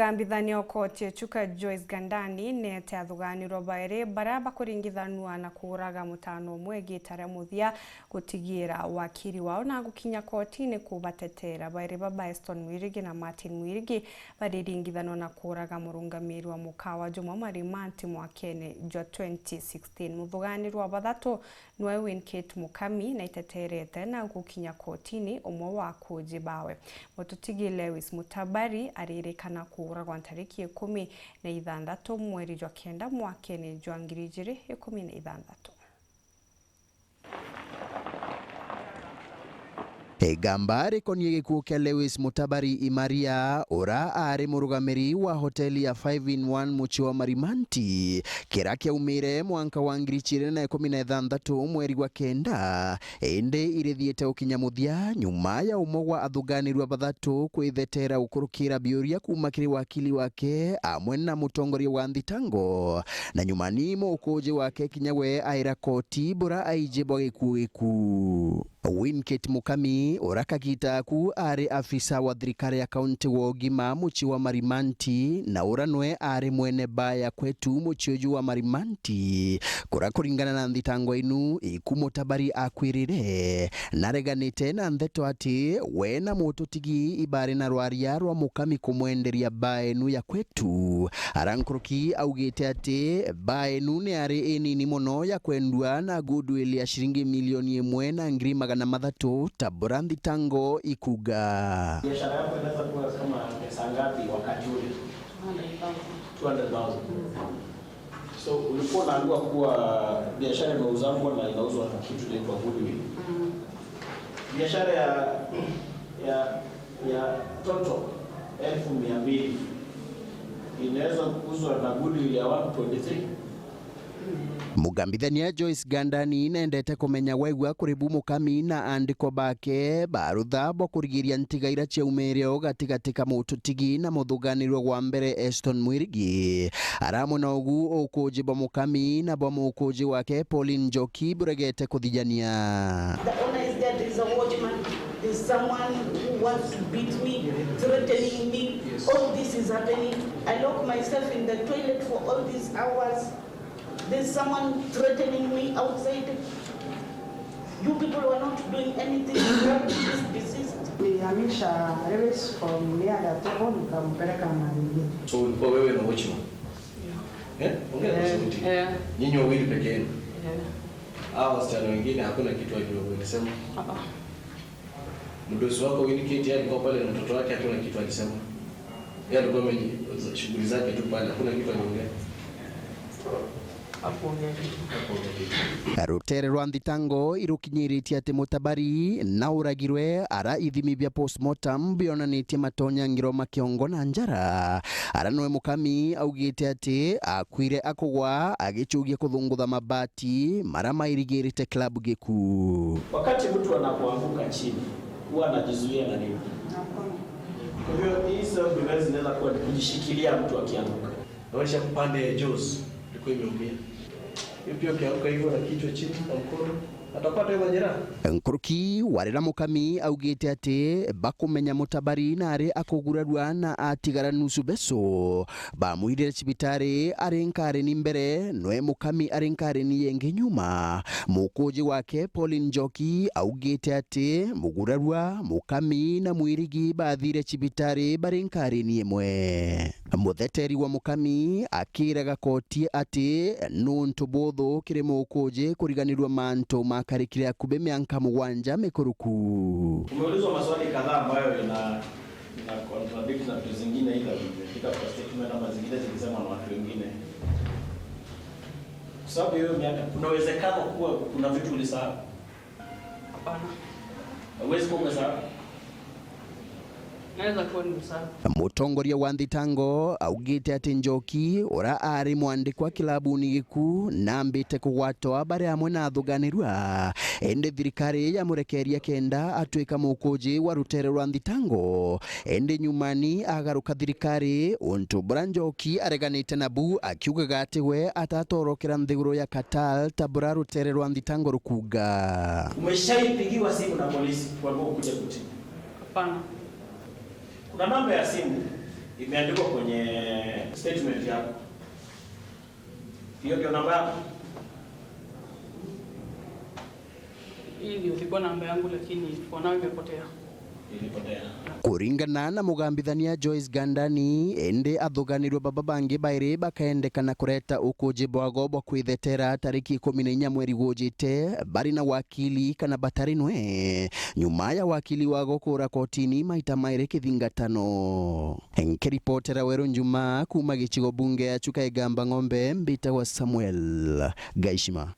Mugambithanio koti chuka Joyce Gandani nete athuganirwa BAIRI bara bakuringithanua na kuuraga mutano umwe gitare muthia gutigira wakiri wao nagukinya kotine kubatetera BAIRI baba Eston Mwirigi na Martin Mwirigi bariringithanwa na kuuraga murungamiri wa mukawa Juma Marimanti MWAKENE jwa 2016 muthuganirwa bathatu nwe Winkate Mukami na iteterete na gukinya kotini umwe wa kuji bawe Mututigi Lewis Mutabari aririkana kuuragwa tariki 16 mweri jwa kenda MWAKENE jwa 2016. Gambari konye gikuo kia Lewis Mutabari Imaria ora ari murugamiri wa hoteli ya 5-in-1 muchi wa Marimanti kira kia umire mwanka wa 2016 mweri wa kenda ende irithiete ukinya muthia nyuma ya umwe wa athuganirwa bathatu kwithetera ukurukira biuria kuma kiri wakili wake amwe na mutongoria wa thitango na nyuma ni mukuji wake kinyawe aira koti bura aijibwa gikuo Winkate Mukami ora KAGUITA ku ari afisa wa thirikari ya kaunti wa ugima muchi wa Marimanti na ora nwe ari mwene baya kwetu muchi uju wa Marimanti kura kuringana na thitango inu Mutabari akwirire nareganite na ntheto ati we na mututigi ibari na rwaria rwa Mukami kumwenderia baenu ya kwetu arankuruki augite ati baenu ni ari enini muno ya kwendua na goodwill ya shilingi milioni 1 na ngiri magana mathatu tabura thitango ikuga biashara yako inaweza kuwa kama pesa ngapi wakati ule 200,000 so ulikuwa unaambiwa kuwa biashara imeuzwa na inauzwa na kitu kinaitwa goodwill biashara ya toto 1200 inaweza kuuzwa na goodwill ya 123. Mugambithania Joyce Gandani nendete kumenya waigua kuribu Mukami na andiko bake barutha bo kurigiria ntigaira cia umereo gatigatika mututigi na muthuganirwa wa mbere Eston Mwirigi aramu na ugu ukujiba Mukami na bo mukuji wake Pauline Njoki buregete kuthijania. The owner is there, there is a watchman, there is someone who wants to beat me, threatening me. Yes. All this is happening. I lock myself in the toilet for all these hours. There's someone threatening me outside. You people were not doing anything to help this deceased. We hamisha Lewis from near the table nikampeleka mahali. So ulikuwa wewe na watchman? Yeah. Ongea sauti. Yeah. Nyinyi wawili pekee yenu? Yeah. Hao wasichana wengine hakuna kitu walisema? Mdosi wako Winkate alikuwa pale na mtoto wake hakuna kitu alisema? Yeye alikuwa mwenye shughuli zake tu pale hakuna kitu aliongea? Rutere rwa thitango irukinyiritie ati Mutabari na uragirwe ara ithimi bia postmortem bionanitie matonya ngiro makiongo na njara ara nwe Mukami augite ati akwire akugwa agichugia kuthungutha mabati mara mairigirite club giku. Wakati mtu anapoanguka chini huwa anajizuia na nini? Kwa hiyo hii self defense inaweza kuwa kujishikilia mtu akianguka. Naonyesha kupande Jones ilikuwa imeumia. Pia ukianguka hivyo na kichwa chini na mkono atapata hiyo majeraha. Nkuruki warira Mukami augite ati bakumenya Mutabari na ari akugurarwa na atigara nusu beso bamuhirire cibitari arenkare ni mbere nwe Mukami arenkare ni yenge nyuma mukuji wake Pauline Njoki augite ati mugurarwa Mukami na Mwirigi bathire cibitari barenkare ni emwe mutheteri wa Mukami akiraga koti ati nuntu botho kire mukuji kuriganirwa manto makarikire akube mianka mugwanja mekuruku. Umeulizwa maswali kadhaa ambayo ina contradict na vitu zingine ila katika statement ama zingine zilisema na watu wengine. Sababu hiyo miaka kuna uwezekano kuwa kuna vitu ulisahau. Hapana. Huwezi kuwa umesahau. Mutongoria wa thitango augite ati Njoki ora ari mwandikwa kilabuni giku na mbite kugwatwa bare amwe na athuganirwa ende thirikari ya murekeria kenda atwika mukuji wa rutere rwa thitango ende nyumani agaruka thirikari untu bura Njoki areganite nabu akiugaga ati we atatorokera nthiguru ya Katal tabura rutere rwa thitango rukuga. Umeshaipigiwa simu na polisi kwa kuja kutini? Hapana. Kuna namba ya simu Imeandikwa kwenye statement yako. Hiyo ndio namba yako? Hii ndio ilikuwa namba yangu, lakini for now imepotea. Kuringana na mugambithania Joyce Gandani, ende athuganirwa baba bangi BAIRI bakaendekana kureta ukuji bwago bwa kwithetera tariki 14 mweri gujite bari na wakili kana batarinwe nyuma ya wakili wago kura kotini maita maire kithingatano. Nkiripotera Wero Njuma kuma gicigo bunge ya Chuka Igamba Ng'ombe, mbita wa Samuel Gaishima.